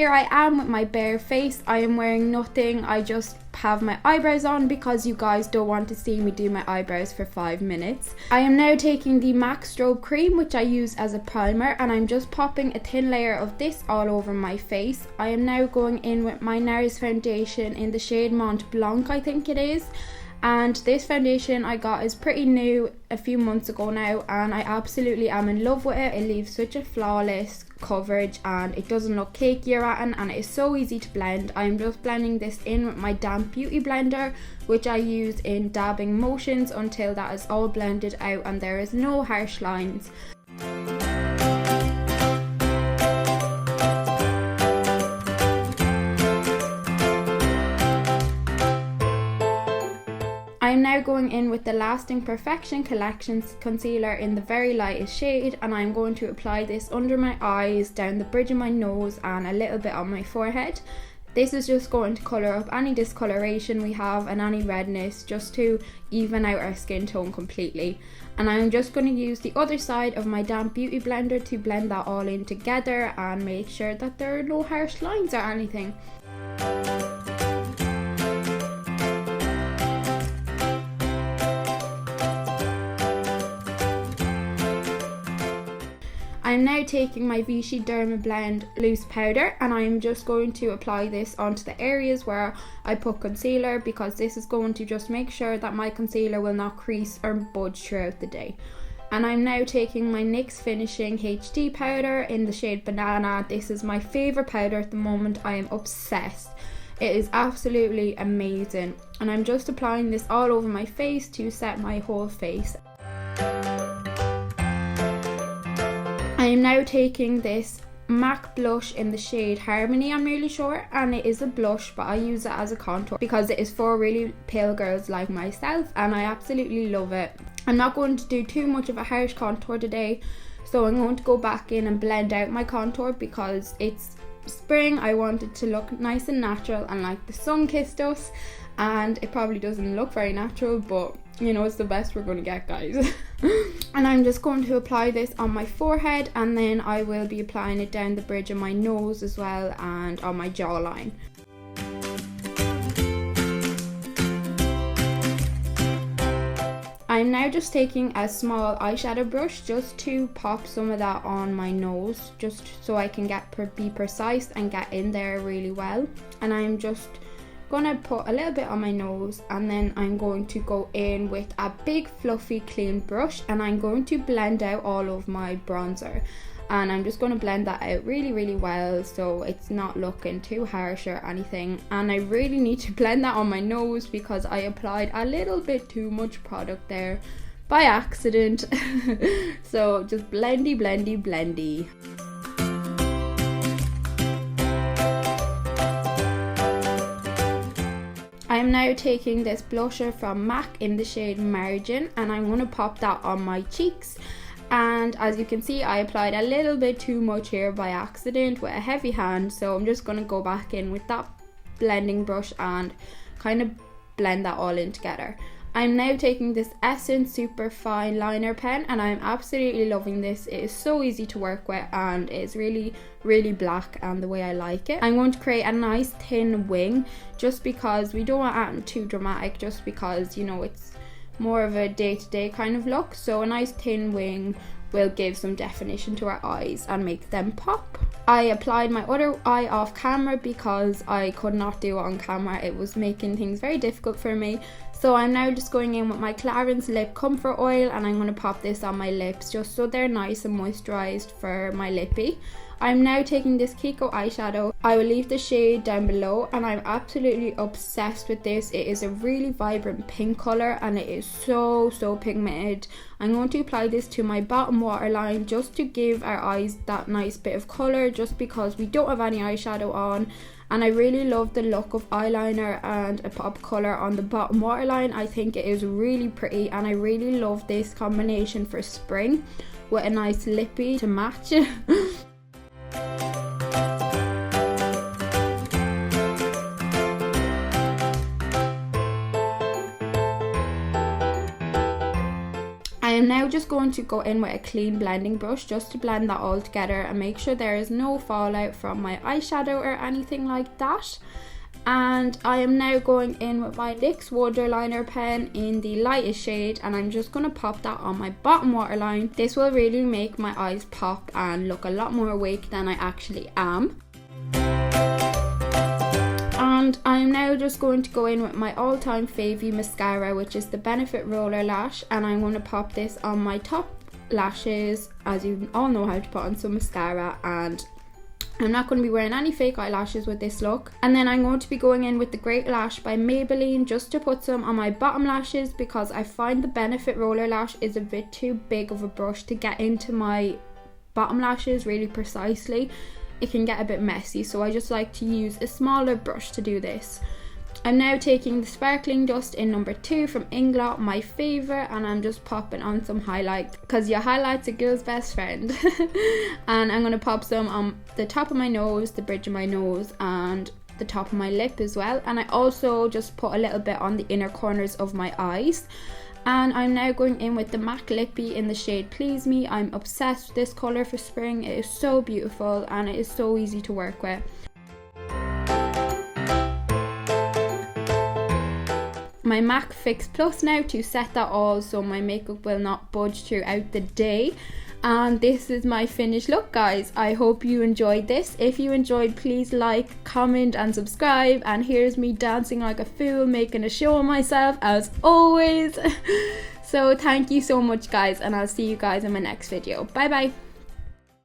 here I am with my bare face. I am wearing nothing. I just have my eyebrows on because you guys don't want to see me do my eyebrows for 5 minutes. I am now taking the MAC strobe cream, which I use as a primer, and I'm just popping a thin layer of this all over my face. I am now going in with my Naars foundation in the shade Mont Blanc, I think it is. And this foundation I got is pretty new, a few months ago now, and I absolutely am in love with it. It leaves such a flawless coverage and it doesn't look cakey or rotten, and it is so easy to blend. I'm just blending this in with my damp beauty blender, which I use in dabbing motions until that is all blended out and there is no harsh lines. I'm now going in with the Lasting Perfection Collection concealer in the very lightest shade, and I'm going to apply this under my eyes, down the bridge of my nose and a little bit on my forehead. This is just going to colour up any discoloration we have and any redness, just to even out our skin tone completely. And I'm just going to use the other side of my damp beauty blender to blend that all in together and make sure that there are no harsh lines or anything. I'm now taking my Vichy dermablend loose powder, and I'm just going to apply this onto the areas where I put concealer, because this is going to just make sure that my concealer will not crease or budge throughout the day. And I'm now taking my NYX Finishing HD powder in the shade Banana. This is my favourite powder at the moment. I am obsessed. It is absolutely amazing, and I'm just applying this all over my face to set my whole face. I am now taking this MAC blush in the shade Harmony, I'm really sure, and it is a blush, but I use it as a contour because it is for really pale girls like myself, and I absolutely love it. I'm not going to do too much of a harsh contour today, so I'm going to go back in and blend out my contour because it's spring. I want it to look nice and natural and like the sun kissed us, and it probably doesn't look very natural, but you know, it's the best we're going to get, guys. And I'm just going to apply this on my forehead, and then I will be applying it down the bridge of my nose as well and on my jawline. I'm now just taking a small eyeshadow brush just to pop some of that on my nose, just so I can be precise and get in there really well. And I'm just gonna put a little bit on my nose, and then I'm going to go in with a big fluffy clean brush, and I'm going to blend out all of my bronzer, and I'm just going to blend that out really well so it's not looking too harsh or anything. And I really need to blend that on my nose because I applied a little bit too much product there by accident. So just blendy. I'm now taking this blusher from MAC in the shade Margin, and I'm going to pop that on my cheeks. And as you can see, I applied a little bit too much here by accident with a heavy hand, so I'm just going to go back in with that blending brush and kind of blend that all in together. I'm now taking this Essence Superfine liner pen, and I'm absolutely loving this. It is so easy to work with and it's really black and the way I like it. I'm going to create a nice thin wing just because we don't want anything too dramatic, just because, you know, it's more of a day-to-day kind of look. So a nice thin wing will give some definition to our eyes and make them pop. I applied my other eye off camera because I could not do it on camera. It was making things very difficult for me. So I'm now just going in with my Clarins Lip Comfort Oil, and I'm going to pop this on my lips just so they're nice and moisturised for my lippy. I'm now taking this Kiko eyeshadow. I will leave the shade down below, and I'm absolutely obsessed with this. It is a really vibrant pink colour and it is so pigmented. I'm going to apply this to my bottom waterline just to give our eyes that nice bit of colour, just because we don't have any eyeshadow on. And I really love the look of eyeliner and a pop colour on the bottom waterline. I think it is really pretty, and I really love this combination for spring with a nice lippy to match. I am now just going to go in with a clean blending brush just to blend that all together and make sure there is no fallout from my eyeshadow or anything like that. And I am now going in with my NYX waterliner pen in the lightest shade, and I'm just going to pop that on my bottom waterline. This will really make my eyes pop and look a lot more awake than I actually am. And I'm now just going to go in with my all-time favourite mascara, which is the Benefit Roller Lash, and I'm going to pop this on my top lashes, as you all know how to put on some mascara, and I'm not going to be wearing any fake eyelashes with this look. And then I'm going to be going in with the Great Lash by Maybelline just to put some on my bottom lashes, because I find the Benefit Roller Lash is a bit too big of a brush to get into my bottom lashes really precisely. It can get a bit messy, so I just like to use a smaller brush to do this. I'm now taking the Sparkling Dust in number 2 from Inglot, my favourite, and I'm just popping on some highlight, because your highlight's a girl's best friend. And I'm going to pop some on the top of my nose, the bridge of my nose, and the top of my lip as well. And I also just put a little bit on the inner corners of my eyes. And I'm now going in with the MAC Lippy in the shade Please Me. I'm obsessed with this colour for spring. It is so beautiful and it is so easy to work with. My MAC Fix Plus now to set that all so my makeup will not budge throughout the day. And this is my finished look, guys. I hope you enjoyed this. If you enjoyed, please like, comment and subscribe. And here's me dancing like a fool, making a show of myself as always. So thank you so much, guys, and I'll see you guys in my next video. Bye bye.